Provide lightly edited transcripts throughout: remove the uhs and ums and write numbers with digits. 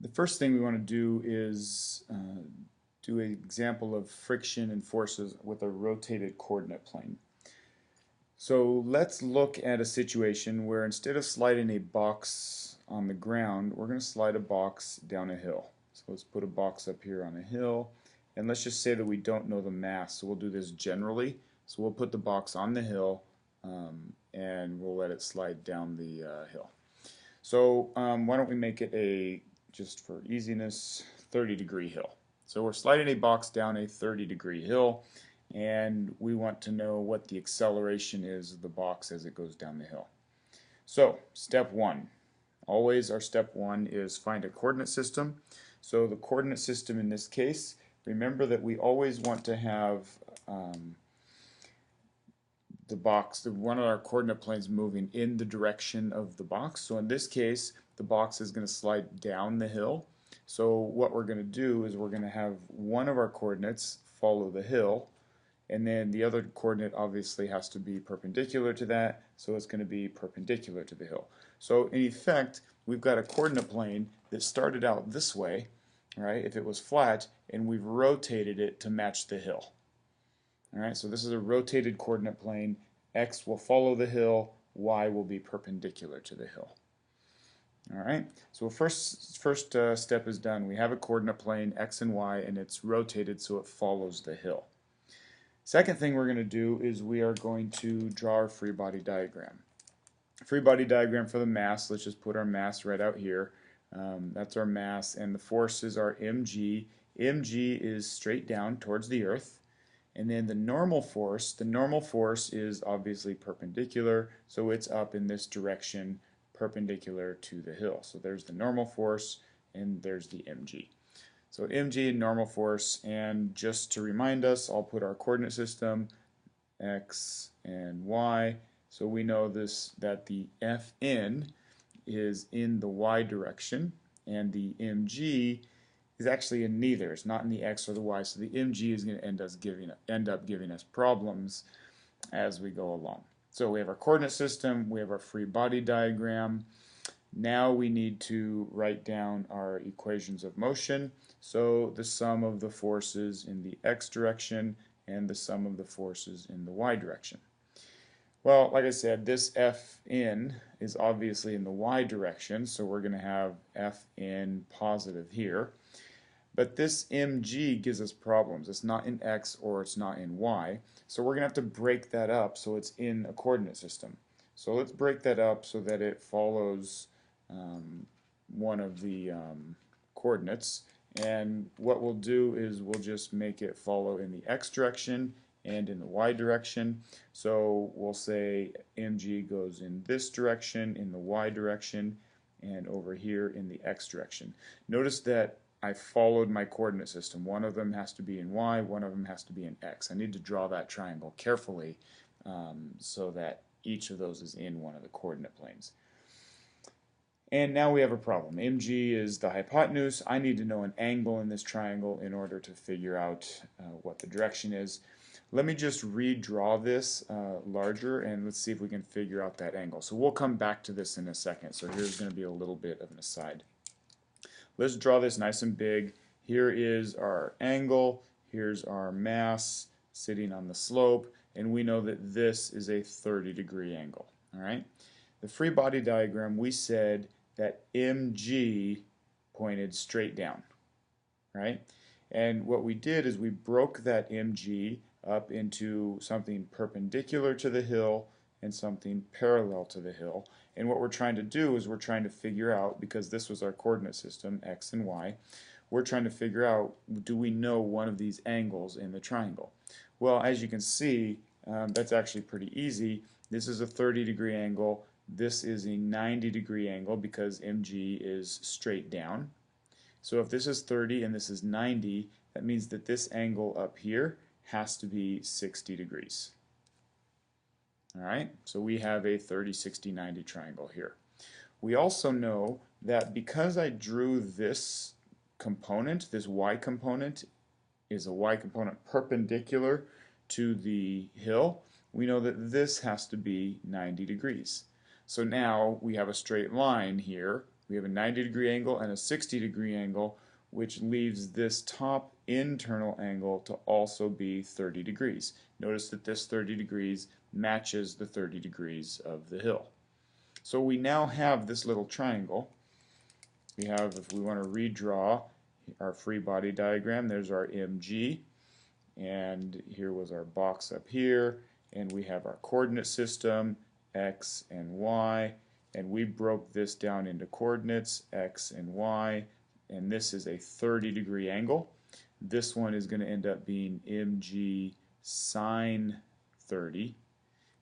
The first thing we want to do is do an example of friction and forces with a rotated coordinate plane. So let's look at a situation where instead of sliding a box on the ground, we're going to slide a box down a hill. So let's put a box up here on a hill, and let's just say that we don't know the mass, so we'll do this generally. So we'll put the box on the hill and we'll let it slide down the hill. So why don't we make it a, just for easiness, 30-degree hill. So we're sliding a box down a 30-degree hill, and we want to know what the acceleration is of the box as it goes down the hill. So step one, always our step one is find a coordinate system. So the coordinate system in this case, remember that we always want to have the box, one of our coordinate planes moving in the direction of the box. So in this case, the box is going to slide down the hill. So what we're going to do is we're going to have one of our coordinates follow the hill, and then the other coordinate obviously has to be perpendicular to that, so it's going to be perpendicular to the hill. So in effect, we've got a coordinate plane that started out this way, right, if it was flat, and we've rotated it to match the hill. Alright, so this is a rotated coordinate plane. X will follow the hill, Y will be perpendicular to the hill. Alright, so first step is done. We have a coordinate plane, X and Y, and it's rotated so it follows the hill. Second thing we're going to do is we are going to draw our free body diagram. Free body diagram for the mass, let's just put our mass right out here. That's our mass, and the forces are mg. mg is straight down towards the earth. And then the normal force is obviously perpendicular, so it's up in this direction perpendicular to the hill. So there's the normal force and there's the mg. So mg and normal force, and just to remind us, I'll put our coordinate system x and y. So we know this, that the Fn is in the y direction and the mg is actually in neither. It's not in the x or the y, so the mg is going to end up giving us problems as we go along. So we have our coordinate system, we have our free body diagram. Now we need to write down our equations of motion. So the sum of the forces in the x direction and the sum of the forces in the y direction. Well, like I said, this Fn is obviously in the y direction, so we're going to have Fn positive here. But this mg gives us problems. It's not in x or it's not in y. So we're going to have to break that up so it's in a coordinate system. So let's break that up so that it follows one of the coordinates. And what we'll do is we'll just make it follow in the x direction and in the y direction. So we'll say mg goes in this direction, in the y direction, and over here in the x direction. Notice that I followed my coordinate system. One of them has to be in y, one of them has to be in x. I need to draw that triangle carefully so that each of those is in one of the coordinate planes. And now we have a problem. mg is the hypotenuse. I need to know an angle in this triangle in order to figure out what the direction is. Let me just redraw this larger, and let's see if we can figure out that angle. So we'll come back to this in a second. So here's going to be a little bit of an aside. Let's draw this nice and big. Here is our angle, here's our mass sitting on the slope, and we know that this is a 30-degree angle. Alright? The free body diagram, we said that mg pointed straight down. Right? And what we did is we broke that mg up into something perpendicular to the hill and something parallel to the hill. And what we're trying to do is we're trying to figure out, because this was our coordinate system, x and y, we're trying to figure out, do we know one of these angles in the triangle? Well, as you can see, that's actually pretty easy. This is a 30-degree angle. This is a 90-degree angle because mg is straight down. So if this is 30 and this is 90, that means that this angle up here has to be 60 degrees. Alright, so we have a 30, 60, 90 triangle here. We also know that because I drew this component, this y component is a y component perpendicular to the hill, we know that this has to be 90 degrees. So now we have a straight line here We have a 90-degree angle and a 60-degree angle, which leaves this top internal angle to also be 30 degrees. Notice that this 30 degrees matches the 30 degrees of the hill. So we now have this little triangle. We have, if we want to redraw our free body diagram, there's our MG, and here was our box up here, and we have our coordinate system, X and Y, and we broke this down into coordinates, X and Y, and this is a 30-degree angle. This one is going to end up being MG sine 30,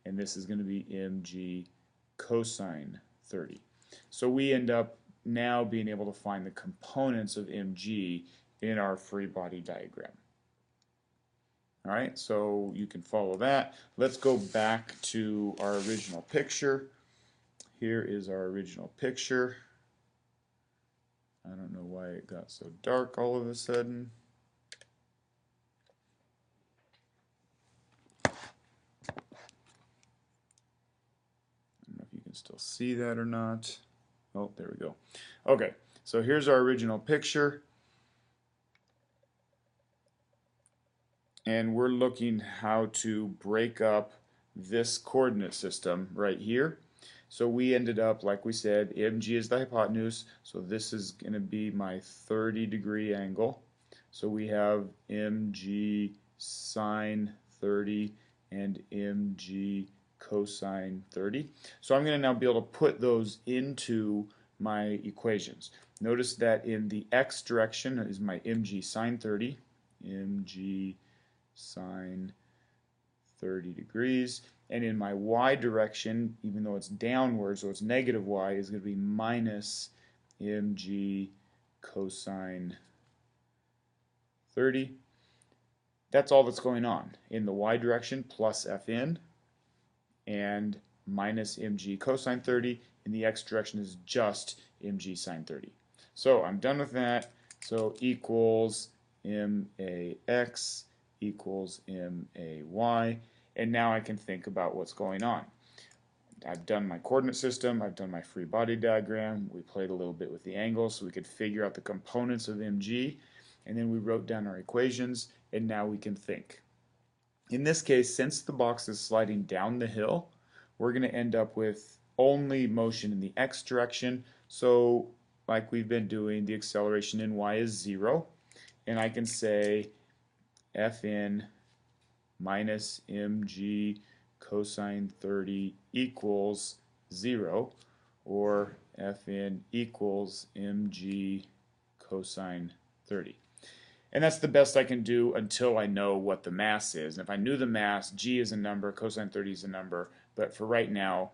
and this is going to be MG cosine 30. So we end up now being able to find the components of MG in our free body diagram. Alright, so you can follow that. Let's go back to our original picture. Here is our original picture. I don't know why it got so dark all of a sudden. I don't know if you can still see that or not. Oh, there we go. Okay, so here's our original picture. And we're looking how to break up this coordinate system right here. So we ended up, like we said, MG is the hypotenuse, so this is going to be my 30-degree angle. So we have MG sine 30 and MG cosine 30. So I'm going to now be able to put those into my equations. Notice that in the x direction is my MG sine 30, MG sine 30 degrees, and in my y direction, even though it's downward, so it's negative y, is going to be minus mg cosine 30. That's all that's going on. In the y direction, plus fn, and minus mg cosine 30. In the x direction is just mg sine 30. So I'm done with that. So equals max equals may, and now I can think about what's going on. I've done my coordinate system, I've done my free body diagram, we played a little bit with the angles so we could figure out the components of mg, and then we wrote down our equations, and now we can think. In this case, since the box is sliding down the hill, we're going to end up with only motion in the x direction, so like we've been doing, the acceleration in y is 0, and I can say Fn minus mg cosine 30 equals 0, or Fn equals mg cosine 30. And that's the best I can do until I know what the mass is. And if I knew the mass, g is a number, cosine 30 is a number, but for right now,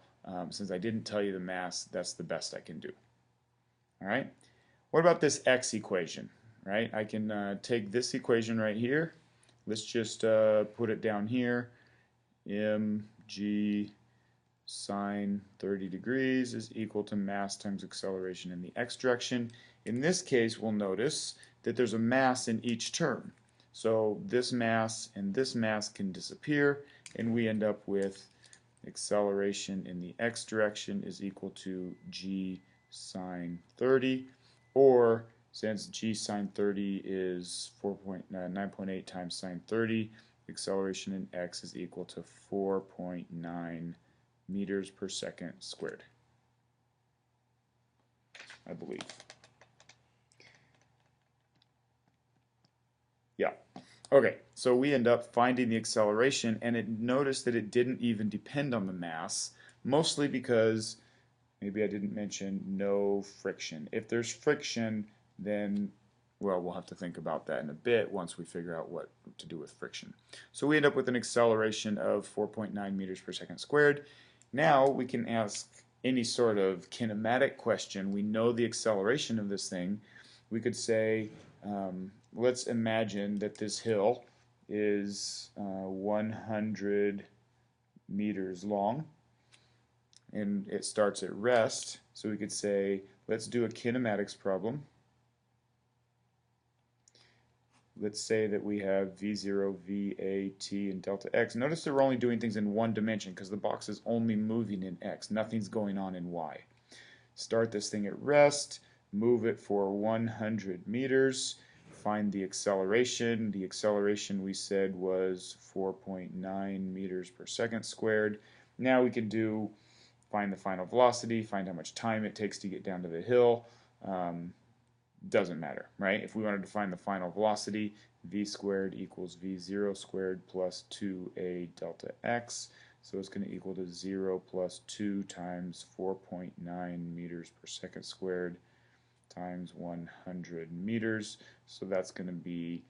since I didn't tell you the mass, that's the best I can do. All right? What about this x equation? Right? I can take this equation right here. Let's just put it down here. Mg sine 30 degrees is equal to mass times acceleration in the x direction. In this case, we'll notice that there's a mass in each term. So this mass and this mass can disappear, and we end up with acceleration in the x direction is equal to g sine 30, or since g sine 30 is 9.8 times sine 30, acceleration in x is equal to 4.9 meters per second squared, I believe. Yeah. Okay, so we end up finding the acceleration, and notice that it didn't even depend on the mass, mostly because maybe I didn't mention no friction. If there's friction, then, well, we'll have to think about that in a bit once we figure out what to do with friction. So we end up with an acceleration of 4.9 meters per second squared. Now we can ask any sort of kinematic question. We know the acceleration of this thing. We could say, let's imagine that this hill is 100 meters long, and it starts at rest. So we could say, let's do a kinematics problem. Let's say that we have V0, VA, T, and delta X. Notice that we're only doing things in one dimension because the box is only moving in X. Nothing's going on in Y. start this thing at rest, move it for 100 meters, find the acceleration. The acceleration we said was 4.9 meters per second squared. Now we can find the final velocity, find how much time it takes to get down to the hill. Doesn't matter, right? If we wanted to find the final velocity, v squared equals v0 squared plus 2a delta x. So it's going to equal to 0 plus 2 times 4.9 meters per second squared times 100 meters. So that's going to be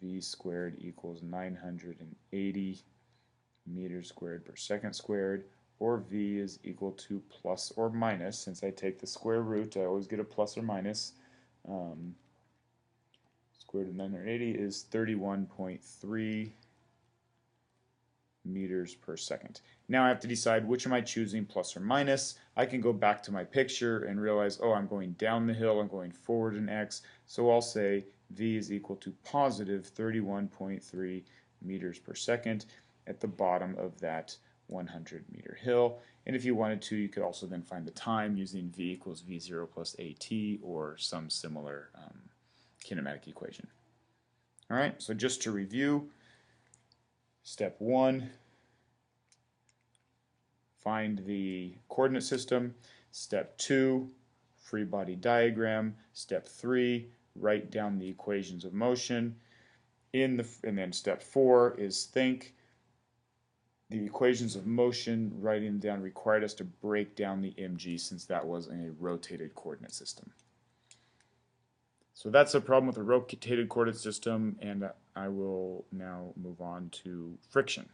v squared equals 980 meters squared per second squared, or v is equal to plus or minus. Since I take the square root, I always get a plus or minus. Square root of 980 is 31.3 meters per second. Now I have to decide which am I choosing, plus or minus. I can go back to my picture and realize, oh, I'm going down the hill, I'm going forward in x, so I'll say v is equal to positive 31.3 meters per second at the bottom of that 100-meter hill. And if you wanted to, you could also then find the time using v equals v0 plus at or some similar kinematic equation. All right, so just to review, step 1, find the coordinate system. Step 2, free body diagram. Step 3, write down the equations of motion. And then step 4 is think. The equations of motion, writing them down, required us to break down the mg since that was a rotated coordinate system. So that's a problem with a rotated coordinate system, and I will now move on to friction.